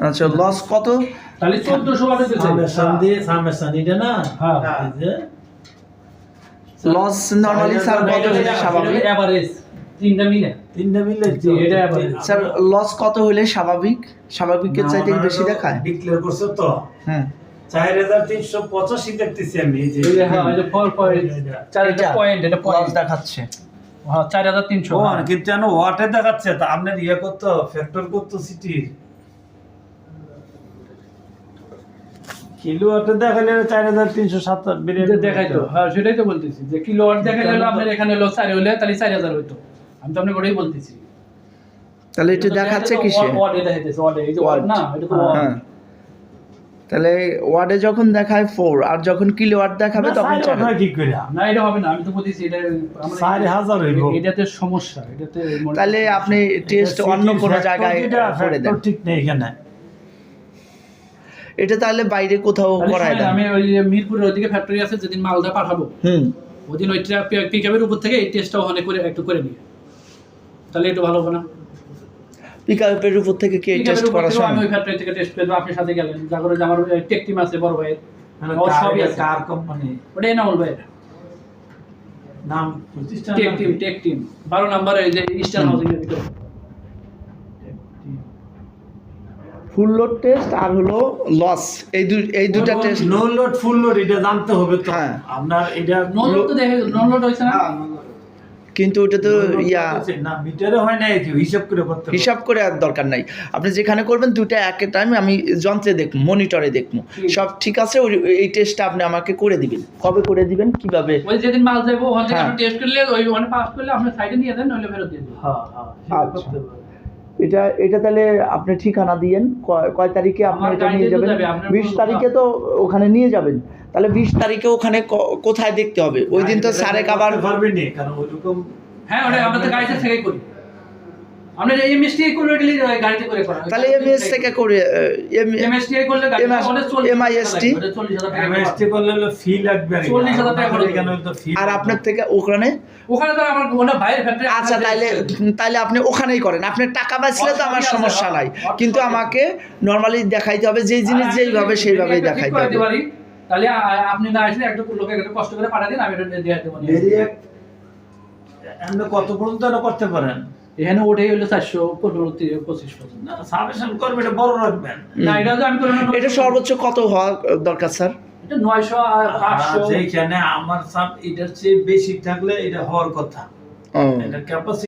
আচ্ছা লস কত? তাহলে 1400 ওয়াট দিতে লস নরমালি স্যার কত হলে স্বাভাবিক? এভারেজ তিনটা মিলে এটা এভারেজ স্যার লস কত হলে স্বাভাবিক? স্বাভাবিকের চাইতে বেশি দেখায়? ডিক্লেয়ার করছো তো? হ্যাঁ 4385 দেখতেছি আমি এই যে হ্যাঁ এটা 4 পয়েন্ট এটা লস পয়েন্ট দেখাচ্ছে। হ্যাঁ 4300 ও কিন্তু জানো ওয়াটে দেখাচ্ছে তা আপনার ইয়ে করতে ফ্যাক্টর করতে সিটি কিলো ওয়াটে দেখালে 4307 বেরিয়ে দেখাই তো হ্যাঁ সেটাই তো বলতেছি যে কিলোওয়াট দেখাইলে হলো আপনার এখানে হলো 4 হলে তাহলে 4000 হইতো আমি তো আপনাকে ওটাই বলতেছি তাহলে এটা দেখাচ্ছে কিসে? ওয়াট এটা দেখাইতেছে ওয়াট এই যে ওয়াট না এটা তো হ্যাঁ তাহলে ওয়াটে যখন দেখায় 4 আর যখন কিলোওয়াট দেখাবে তখন 4। কি করে না এটা হবে না আমি তো বলতেছি এটা আমরা 4000 হইব এটাতে সমস্যা এটাতে তাহলে আপনি টেস্ট অন্য কোনো জায়গায় করে দেন। ঠিক নেই এখানে এটা তাহলে বাইরে কোথাও করায় দেন। আমি ওই মিরপুরের ওইদিকে ফ্যাক্টরি আছে যেদিন মালটা পাঠাবো ওদিন ওই পিকআপের উপর থেকে এই টেস্টটা ওখানে করে একটু করে নিয়ে তাহলে একটু ভালো হবে না? পিকআপের উপর থেকে কি টেস্ট করা আমি সম্ভব? ওই ফ্যাক্টরি থেকে টেস্ট করব আপনার সাথে গেলেন যা করে যে আমার টেক টিম আছে বড় ভাই ওর সবই আছে কার কোম্পানি ওটাই নাম বলবে নাম প্রতিষ্ঠান টেক টিম 12 নাম্বার এই যে ইস্টার্ন হাউজিং এর ভিতর ফুল লোড টেস্ট আর হলো লস এই দুটো test. No load full load এটা জানতে হবে তো হ্যাঁ। আপনার এটা নন লোড তো দেখে নন লোড হইছে না কিন্তু ওটা তো ইয়া না মিটারে হয় না কি হিসাব করে করতে হবে হিসাব করে আর দরকার নাই। আপনি যেখানে করবেন দুটো এক টাইম আমি যন্ত্রে দেখবো মনিটরে দেখবো সব ঠিক আছে। এই টেস্টটা আপনি আমাকে করে দিবেন। কবে করে দিবেন কিভাবে? ওই যেদিন মাল যাবো ওখান থেকে হ্যাঁ। আপনি টেস্ট করলে ওই ওখানে পাস করলে আপনি সাইডে নিয়ে দেন নইলে ফেরত দিয়ে দিন হ্যাঁ হ্যাঁ আচ্ছা। এটা তাহলে আপনি ঠিকানা দিয়েন কয় তারিখে আপনি আমার এটা নিয়ে গাড়িতে তো যাবেন? যাবে, আপনার 20 তারিখে তো ওখানে নিয়ে যাবেন। তাহলে 20 তারিখে ওখানে কোথায় দেখতে হবে? ওই দিন তো স্যারে আবার পারবেন না কারণ ওইরকম হ্যাঁ ওটা আমরা তো গাড়িতে থেকেই করি আমরা এমএসটি করলে গেলে গাড়িতে করে করা তাহলে এমএস থেকে করে এমএসটি করলে গাড়িতে অনেক 40 MIST 40000 টাকা এমএসটি করলে ফি লাগবে আর 40,000 টাকা খরচ কেন তো ফি আর আপনার থেকে ওখানে ওখানে তো আমার ওনা ভাইয়ের ফ্যাক্টরি আচ্ছা তাইলে আপনি ওখানেই করেন। আপনার টাকা বাঁচলে তো আমার সমস্যা নাই, কিন্তু আমাকে নরমালি দেখাইতে হবে যেই জিনিস যেইভাবে সেইভাবেই দেখাইতে হবে। তাহলে আপনি না আসলে একটা লোকে একটু কষ্ট করে পাঠা দিন আমি এটা দিয়ে দেব আপনি কত পর্যন্ত এটা করতে পারেন? এখানে ওটাই হলো 415 25 পর্যন্ত না সাবমিশন করবে এটা বড় রাখবেন না এটা তো আমি করব এটা সর্বোচ্চ কত হওয়া দরকার স্যার? এটা 900 আর 500 যেখানে আমার সাব এটার চেয়ে বেশি থাকলে এটা হওয়ার কথা ও এটা ক্যাপাসিটি